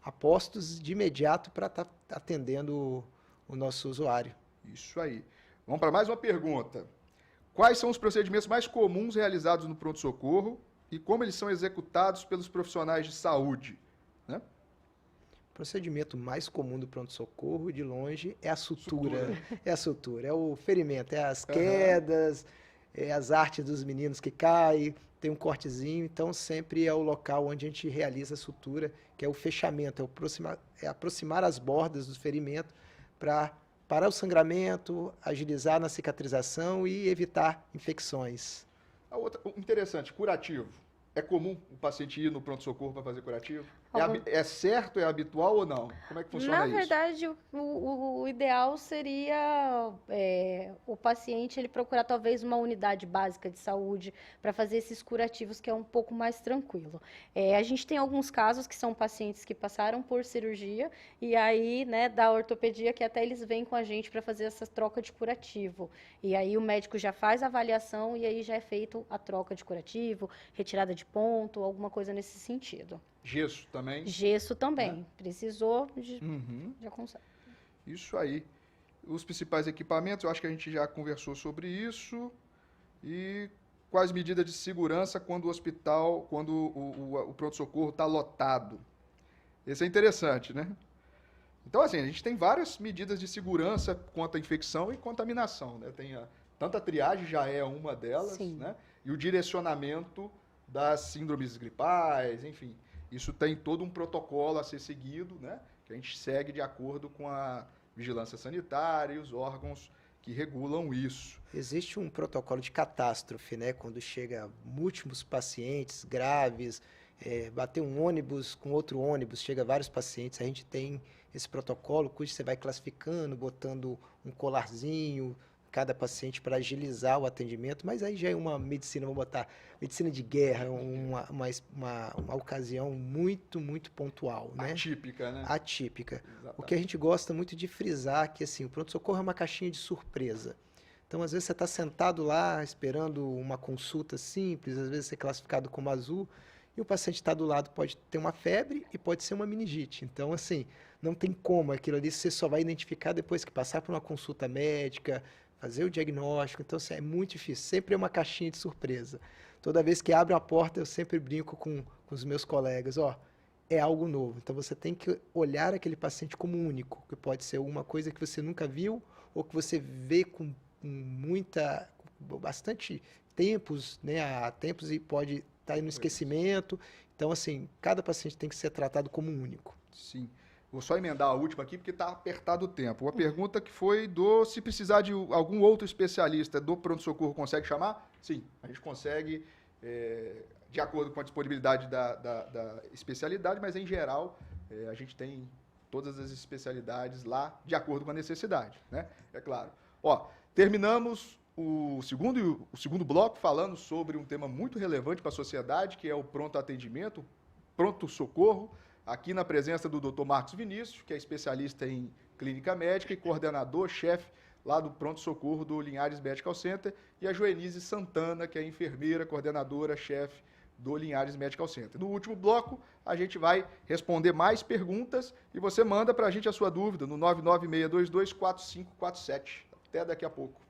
apostos de imediato para estar atendendo o nosso usuário. Isso aí. Vamos para mais uma pergunta. Quais são os procedimentos mais comuns realizados no pronto-socorro e como eles são executados pelos profissionais de saúde? Né? O procedimento mais comum do pronto-socorro, de longe, é a sutura. É a sutura, é o ferimento, é as quedas, é as artes dos meninos que caem, tem um cortezinho, então sempre é o local onde a gente realiza a sutura, que é o fechamento, é aproximar as bordas do ferimento para parar o sangramento, agilizar na cicatrização e evitar infecções. A outra, interessante, curativo. É comum o paciente ir no pronto-socorro para fazer curativo? É certo, é habitual ou não? Como é que funciona isso? Na verdade, o ideal seria o paciente ele procurar talvez uma unidade básica de saúde para fazer esses curativos, que é um pouco mais tranquilo. A gente tem alguns casos que são pacientes que passaram por cirurgia e aí, né, da ortopedia, que até eles vêm com a gente para fazer essa troca de curativo. E aí o médico já faz a avaliação e aí já é feito a troca de curativo, retirada de ponto, alguma coisa nesse sentido. Gesso também? Gesso também. Né? Precisou, já consegue. Isso aí. Os principais equipamentos, eu acho que a gente já conversou sobre isso. E quais medidas de segurança quando o pronto-socorro está lotado? Esse é interessante, né? Então, assim, a gente tem várias medidas de segurança contra a infecção e contaminação, né? Tanto a triagem já é uma delas, Sim. né? E o direcionamento das síndromes gripais, enfim. Isso tem todo um protocolo a ser seguido, né? Que a gente segue de acordo com a vigilância sanitária e os órgãos que regulam isso. Existe um protocolo de catástrofe, né? Quando chega múltiplos pacientes graves, bater um ônibus com outro ônibus, chega vários pacientes, a gente tem esse protocolo, cujo você vai classificando, botando um colarzinho, cada paciente para agilizar o atendimento, mas aí já é uma medicina, vamos botar medicina de guerra, uma ocasião muito, muito pontual, né? Atípica, né? Atípica. Exatamente. O que a gente gosta muito de frisar é que assim, o pronto-socorro é uma caixinha de surpresa. Então, às vezes, você está sentado lá esperando uma consulta simples, às vezes você é classificado como azul, e o paciente está do lado, pode ter uma febre e pode ser uma meningite. Então, assim, não tem como aquilo ali, você só vai identificar depois que passar por uma consulta médica, fazer o diagnóstico, então assim, é muito difícil, sempre é uma caixinha de surpresa. Toda vez que abre uma porta, eu sempre brinco com os meus colegas, é algo novo, então você tem que olhar aquele paciente como único, que pode ser uma coisa que você nunca viu, ou que você vê com bastante tempos, né, há tempos e pode estar no esquecimento, então assim, cada paciente tem que ser tratado como único. Sim. Vou só emendar a última aqui, porque está apertado o tempo. Uma pergunta que foi se precisar de algum outro especialista do pronto-socorro, consegue chamar? Sim, a gente consegue, de acordo com a disponibilidade da especialidade, mas, em geral, a gente tem todas as especialidades lá, de acordo com a necessidade, né? É claro. Terminamos o segundo bloco falando sobre um tema muito relevante para a sociedade, que é o pronto atendimento, o pronto-socorro, aqui na presença do Dr. Marcos Vinícius, que é especialista em clínica médica e coordenador, chefe lá do pronto-socorro do Linhares Medical Center, e a Joenise Santana, que é enfermeira, coordenadora, chefe do Linhares Medical Center. No último bloco, a gente vai responder mais perguntas e você manda para a gente a sua dúvida no 996224547. Até daqui a pouco.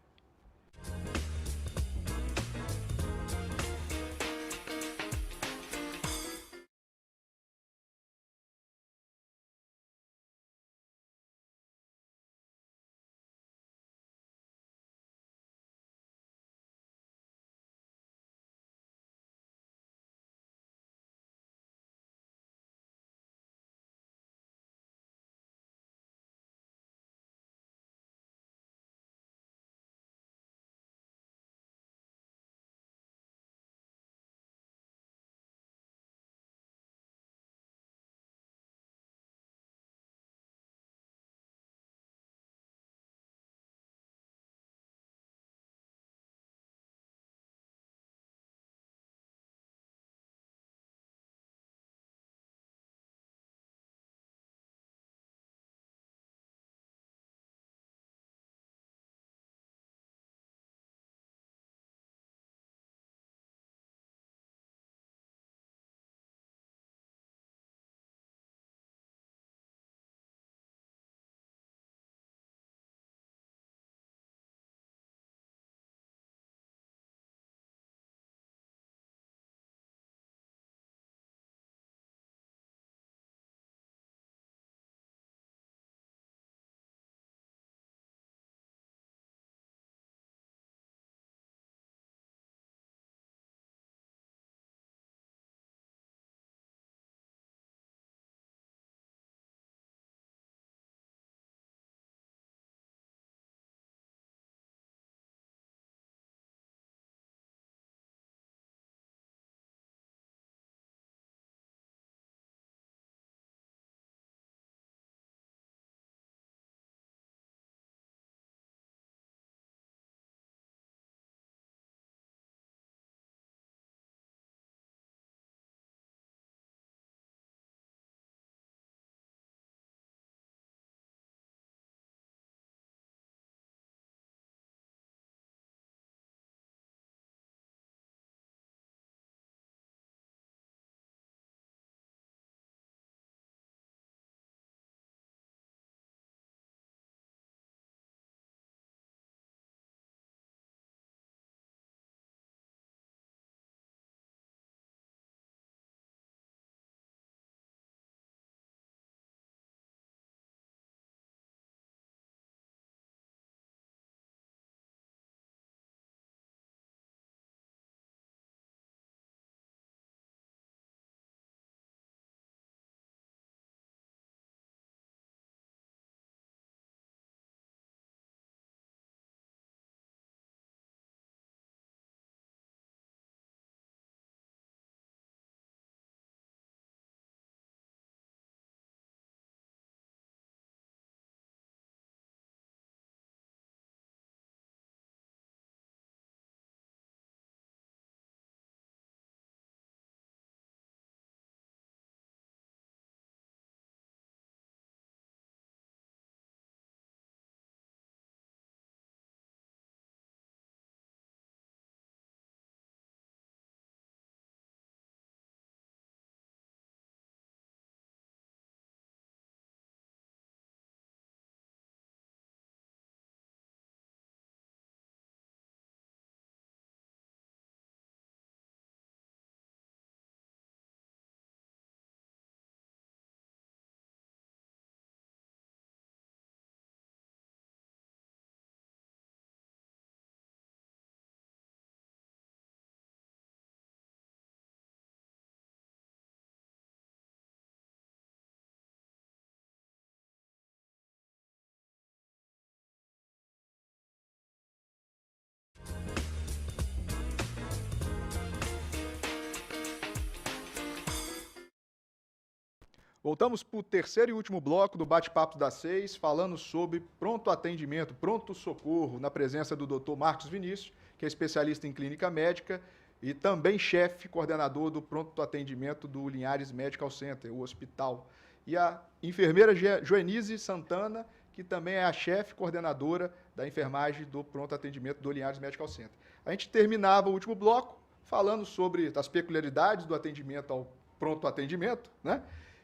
Voltamos para o terceiro e último bloco do Bate-Papo das 6, falando sobre pronto atendimento, pronto-socorro, na presença do Dr. Marcos Vinícius, que é especialista em clínica médica e também chefe coordenador do pronto atendimento do Linhares Medical Center, o hospital. E a enfermeira Joenise Santana, que também é a chefe coordenadora da enfermagem do pronto atendimento do Linhares Medical Center. A gente terminava o último bloco falando sobre as peculiaridades do atendimento ao pronto atendimento, né?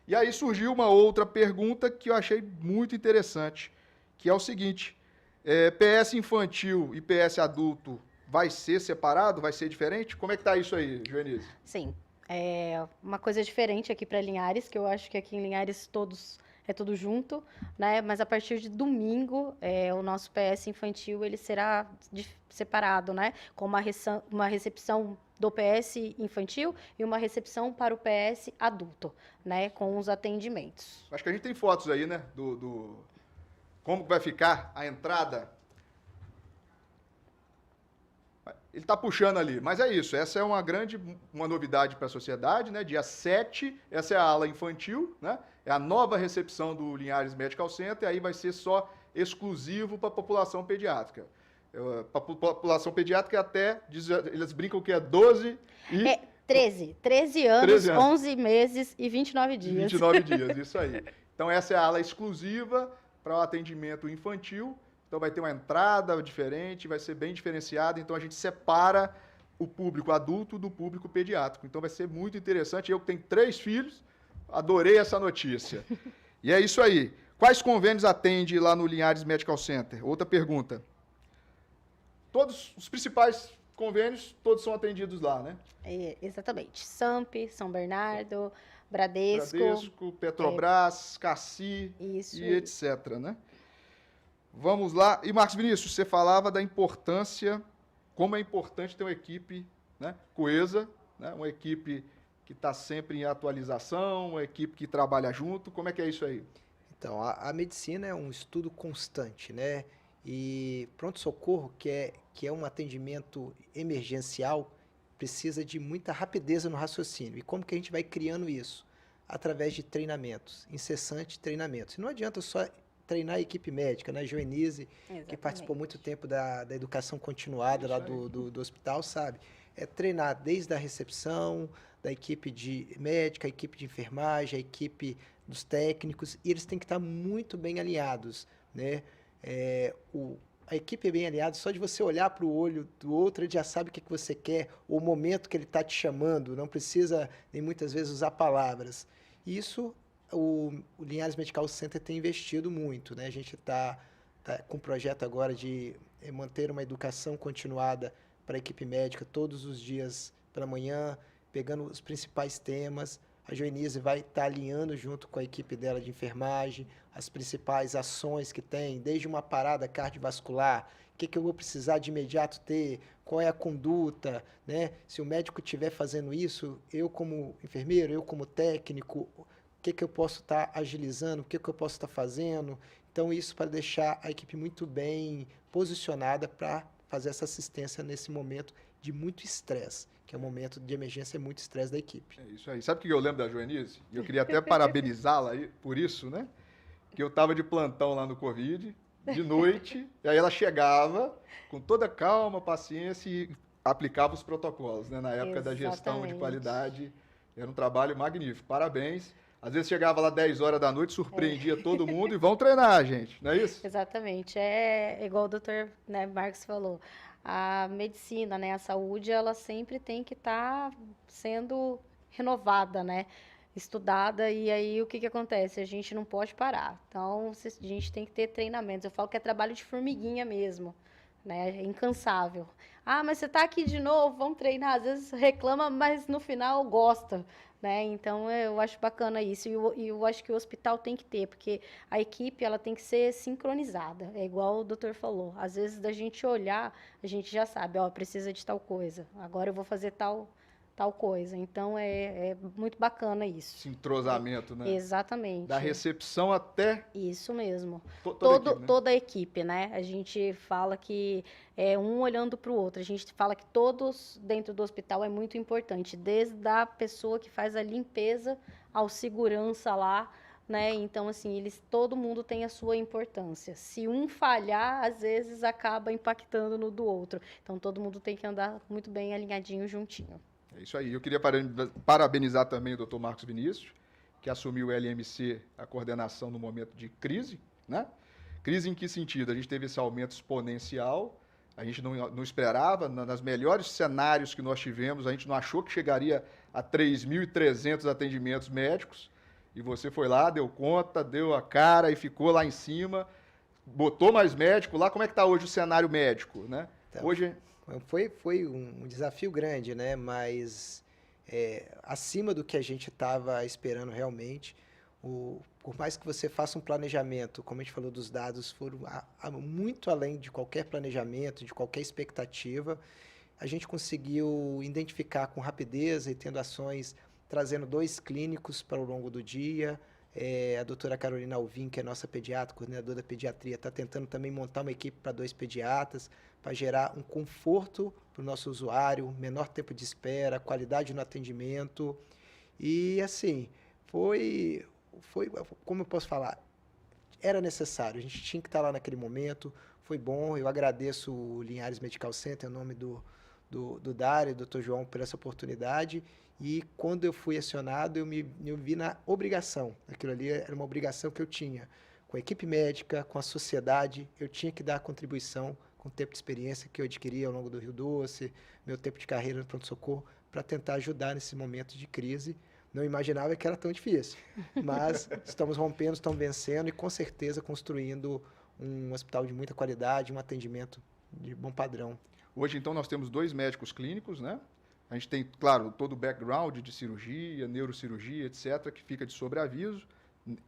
E aí surgiu uma outra pergunta que eu achei muito interessante, que é o seguinte: PS infantil e PS adulto vai ser separado, vai ser diferente? Como é que está isso aí, Joenise? Sim, é uma coisa diferente aqui para Linhares, que eu acho que aqui em Linhares é tudo junto, né? Mas a partir de domingo, o nosso PS infantil ele será separado, né? Com uma recepção do PS infantil e uma recepção para o PS adulto, né? Com os atendimentos. Acho que a gente tem fotos aí, né? Como vai ficar a entrada. Ele está puxando ali, mas é isso. Essa é uma novidade para a sociedade, né? Dia 7, essa é a ala infantil, né? É a nova recepção do Linhares Medical Center, e aí vai ser só exclusivo para a população pediátrica. Para a população pediátrica eles brincam que é 12 e... 13 anos, 11 meses e 29 dias. 29 dias, isso aí. Então essa é a ala exclusiva para o atendimento infantil. Então vai ter uma entrada diferente, vai ser bem diferenciada. Então a gente separa o público adulto do público pediátrico. Então vai ser muito interessante. Eu que tenho 3 filhos, adorei essa notícia. E é isso aí. Quais convênios atende lá no Linhares Medical Center? Outra pergunta. Todos os principais convênios, todos são atendidos lá, né? Exatamente. SAMP, São Bernardo, Bradesco, Petrobras, Cassi isso, e etc, né? Vamos lá. E, Marcos Vinícius, você falava da importância, como é importante ter uma equipe, né, coesa, né, uma equipe que está sempre em atualização, uma equipe que trabalha junto. Como é que é isso aí? Então, a medicina é um estudo constante, né? E pronto-socorro, que é um atendimento emergencial, precisa de muita rapidez no raciocínio. E como que a gente vai criando isso? Através de treinamentos, incessantes treinamentos. E não adianta só treinar a equipe médica, né? Joenise, que participou muito tempo da educação continuada lá do hospital, sabe? É treinar desde a recepção, da equipe de médica, a equipe de enfermagem, a equipe dos técnicos, e eles têm que estar muito bem alinhados, né? A equipe é bem alinhada, só de você olhar para o olho do outro, ele já sabe o que você quer, o momento que ele está te chamando, não precisa nem muitas vezes usar palavras. Isso o Linhares Medical Center tem investido muito, né? A gente está com um projeto agora de manter uma educação continuada para a equipe médica todos os dias pela manhã, pegando os principais temas. A Joenise vai estar alinhando junto com a equipe dela de enfermagem, as principais ações que tem, desde uma parada cardiovascular, o que eu vou precisar de imediato ter, qual é a conduta, né? Se o médico estiver fazendo isso, eu como enfermeiro, eu como técnico, o que eu posso estar agilizando, o que eu posso estar fazendo. Então, isso para deixar a equipe muito bem posicionada para fazer essa assistência nesse momento de muito estresse, que é um momento de emergência, é muito estresse da equipe. É isso aí. Sabe o que eu lembro da Joenise? E eu queria até parabenizá-la por isso, né? Que eu estava de plantão lá no Covid, de noite, e aí ela chegava com toda calma, paciência e aplicava os protocolos, né? Na época da gestão de qualidade. Era um trabalho magnífico. Parabéns. Às vezes chegava lá 10 horas da noite, surpreendia todo mundo e vão treinar, gente, não é isso? Exatamente. É igual o doutor, né, Marcos falou. A medicina, né, a saúde, ela sempre tem que estar sendo renovada, né? Estudada, e aí o que acontece? A gente não pode parar. Então, a gente tem que ter treinamentos. Eu falo que é trabalho de formiguinha mesmo, né? É incansável. Ah, mas você está aqui de novo, vamos treinar. Às vezes reclama, mas no final gosta, né? Então, eu acho bacana isso. E eu acho que o hospital tem que ter, porque a equipe ela tem que ser sincronizada. É igual o doutor falou. Às vezes, da gente olhar, a gente já sabe, ó, precisa de tal coisa. Agora eu vou fazer tal tal coisa. Então, é muito bacana isso. Esse entrosamento, né? Exatamente. Da recepção até... Isso mesmo. Toda a equipe, né? A gente fala que é um olhando para o outro. A gente fala que todos dentro do hospital é muito importante, desde a pessoa que faz a limpeza ao segurança lá, né? Então, assim, todo mundo tem a sua importância. Se um falhar, às vezes acaba impactando no do outro. Então, todo mundo tem que andar muito bem alinhadinho, juntinho. É isso aí. Eu queria parabenizar também o Dr. Marcos Vinícius, que assumiu o LMC, a coordenação no momento de crise, né? Crise em que sentido? A gente teve esse aumento exponencial, a gente não esperava, nos melhores cenários que nós tivemos, a gente não achou que chegaria a 3.300 atendimentos médicos, e você foi lá, deu conta, deu a cara e ficou lá em cima, botou mais médico lá. Como é que está hoje o cenário médico, né? Então, hoje... Foi um desafio grande, né? Mas acima do que a gente estava esperando realmente. Por mais que você faça um planejamento, como a gente falou dos dados, foram muito além de qualquer planejamento, de qualquer expectativa. A gente conseguiu identificar com rapidez e tendo ações, trazendo 2 clínicos para o longo do dia. A doutora Carolina Alvim, que é nossa pediatra, coordenadora da pediatria, está tentando também montar uma equipe para 2 pediatras, para gerar um conforto para o nosso usuário, menor tempo de espera, qualidade no atendimento. E, assim, foi como eu posso falar, era necessário, a gente tinha que estar lá naquele momento, foi bom. Eu agradeço o Linhares Medical Center, em nome do Dário, do Dr. João, por essa oportunidade. E quando eu fui acionado, eu me vi na obrigação. Aquilo ali era uma obrigação que eu tinha. Com a equipe médica, com a sociedade, eu tinha que dar a contribuição com o tempo de experiência que eu adquiri ao longo do Rio Doce, meu tempo de carreira no pronto-socorro, para tentar ajudar nesse momento de crise. Não imaginava que era tão difícil, mas estamos rompendo, estamos vencendo e, com certeza, construindo um hospital de muita qualidade, um atendimento de bom padrão. Hoje, então, nós temos 2 médicos clínicos, né? A gente tem, claro, todo o background de cirurgia, neurocirurgia, etc., que fica de sobreaviso.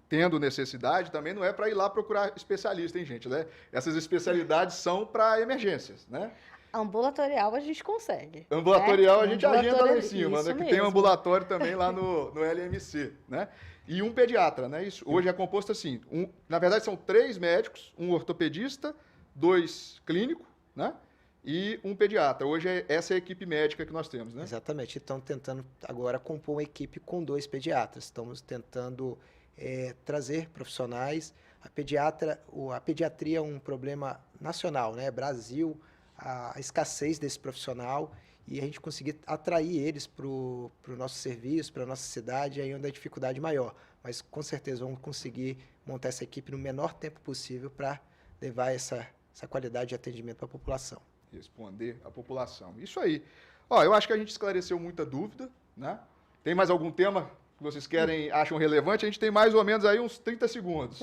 Tendo necessidade, também não é para ir lá procurar especialista, hein, gente? Né? Essas especialidades são para emergências, né? Ambulatorial a gente consegue. Ambulatorial a gente agenda lá em cima, né? Que mesmo. tem um ambulatório também lá no LMC, né? E um pediatra, né? Isso hoje é composto assim. Na verdade, são 3 médicos, um ortopedista, 2 clínicos, né? E um pediatra. Hoje essa é a equipe médica que nós temos, né? Exatamente. Estamos tentando agora compor uma equipe com 2 pediatras. Estamos tentando trazer profissionais. A pediatria é um problema nacional, né? Brasil, a escassez desse profissional, e a gente conseguir atrair eles para o nosso serviço, para a nossa cidade, aí onde a dificuldade maior. Mas com certeza vamos conseguir montar essa equipe no menor tempo possível para levar essa qualidade de atendimento para a população. Responder à população. Isso aí. Ó, eu acho que a gente esclareceu muita dúvida, né? Tem mais algum tema que vocês acham relevante? A gente tem mais ou menos aí uns 30 segundos.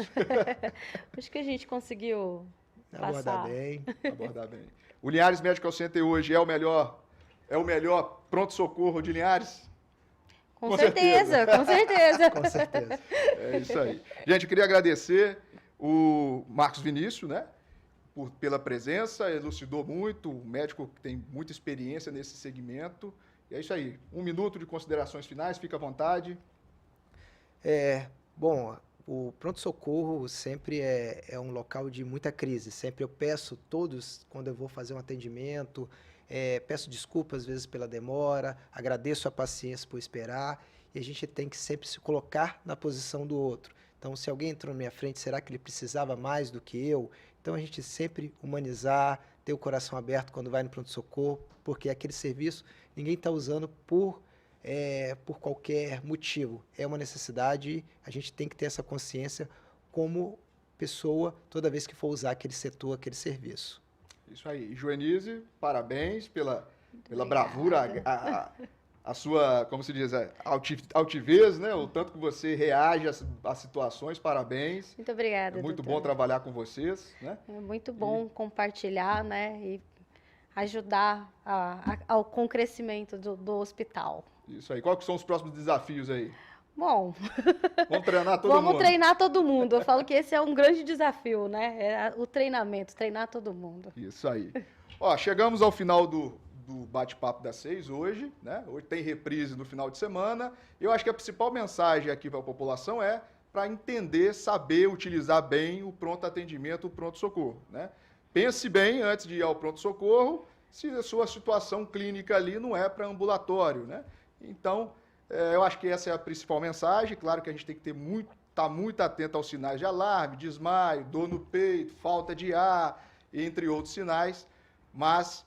Acho que a gente conseguiu abordar bem. Abordar bem. O Linhares Medical Center hoje é o melhor pronto-socorro de Linhares? Com certeza. Com certeza. É isso aí. Gente, eu queria agradecer o Marcos Vinícius, né? Pela presença, elucidou muito, o médico que tem muita experiência nesse segmento. E é isso aí. 1 minuto de considerações finais, fica à vontade. Bom, o pronto-socorro sempre é um local de muita crise. Sempre eu peço todos, quando eu vou fazer um atendimento, peço desculpas às vezes pela demora, agradeço a paciência por esperar, e a gente tem que sempre se colocar na posição do outro. Então, se alguém entrou na minha frente, será que ele precisava mais do que eu? Então, a gente sempre humanizar, ter o coração aberto quando vai no pronto-socorro, porque aquele serviço ninguém está usando por qualquer motivo. É uma necessidade, a gente tem que ter essa consciência como pessoa toda vez que for usar aquele setor, aquele serviço. Isso aí. Joanise, parabéns pela bravura, a sua, como se diz, altivez, né? O tanto que você reage às situações, parabéns. Muito obrigada, É muito doutora. bom trabalhar com vocês, né? É muito bom compartilhar, né? E ajudar com o crescimento do hospital. Isso aí. Quais que são os próximos desafios aí? Bom, vamos treinar todo mundo. Vamos treinar todo mundo. Eu falo que esse é um grande desafio, né? É o treinamento, treinar todo mundo. Isso aí. Ó, chegamos ao final do do Bate-Papo das 6 hoje, né? Hoje tem reprise no final de semana. Eu acho que a principal mensagem aqui para a população é para entender, saber utilizar bem o pronto atendimento, o pronto-socorro, né? Pense bem antes de ir ao pronto-socorro se a sua situação clínica ali não é para ambulatório, né? Então, eu acho que essa é a principal mensagem. Claro que a gente tem que estar muito atento aos sinais de alarme, desmaio, dor no peito, falta de ar, entre outros sinais, mas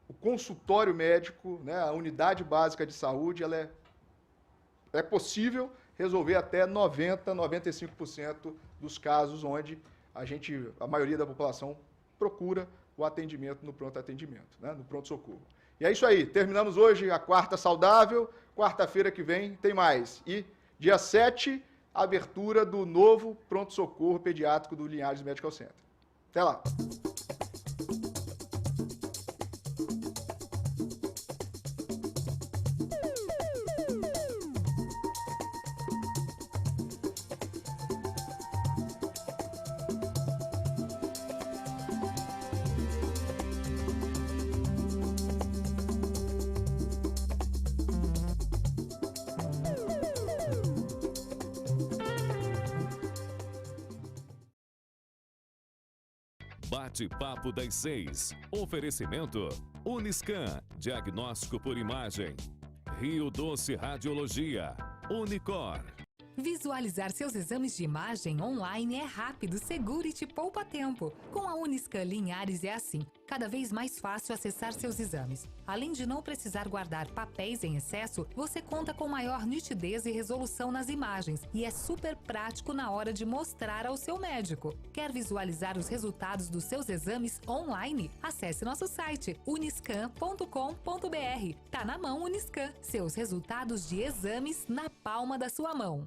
o consultório médico, né, a unidade básica de saúde, ela é possível resolver até 95% dos casos onde a maioria da população procura o atendimento no pronto atendimento, né, no pronto-socorro. E é isso aí, terminamos hoje a quarta saudável, quarta-feira que vem tem mais. E dia 7, abertura do novo pronto-socorro pediátrico do Linhares Medical Center. Até lá! Bate-Papo das 6. Oferecimento Uniscan, diagnóstico por imagem. Rio Doce Radiologia. Unicor. Visualizar seus exames de imagem online é rápido, seguro e te poupa tempo. Com a Uniscan Linhares é assim, cada vez mais fácil acessar seus exames. Além de não precisar guardar papéis em excesso, você conta com maior nitidez e resolução nas imagens e é super prático na hora de mostrar ao seu médico. Quer visualizar os resultados dos seus exames online? Acesse nosso site uniscan.com.br. Tá na mão Uniscan, seus resultados de exames na palma da sua mão.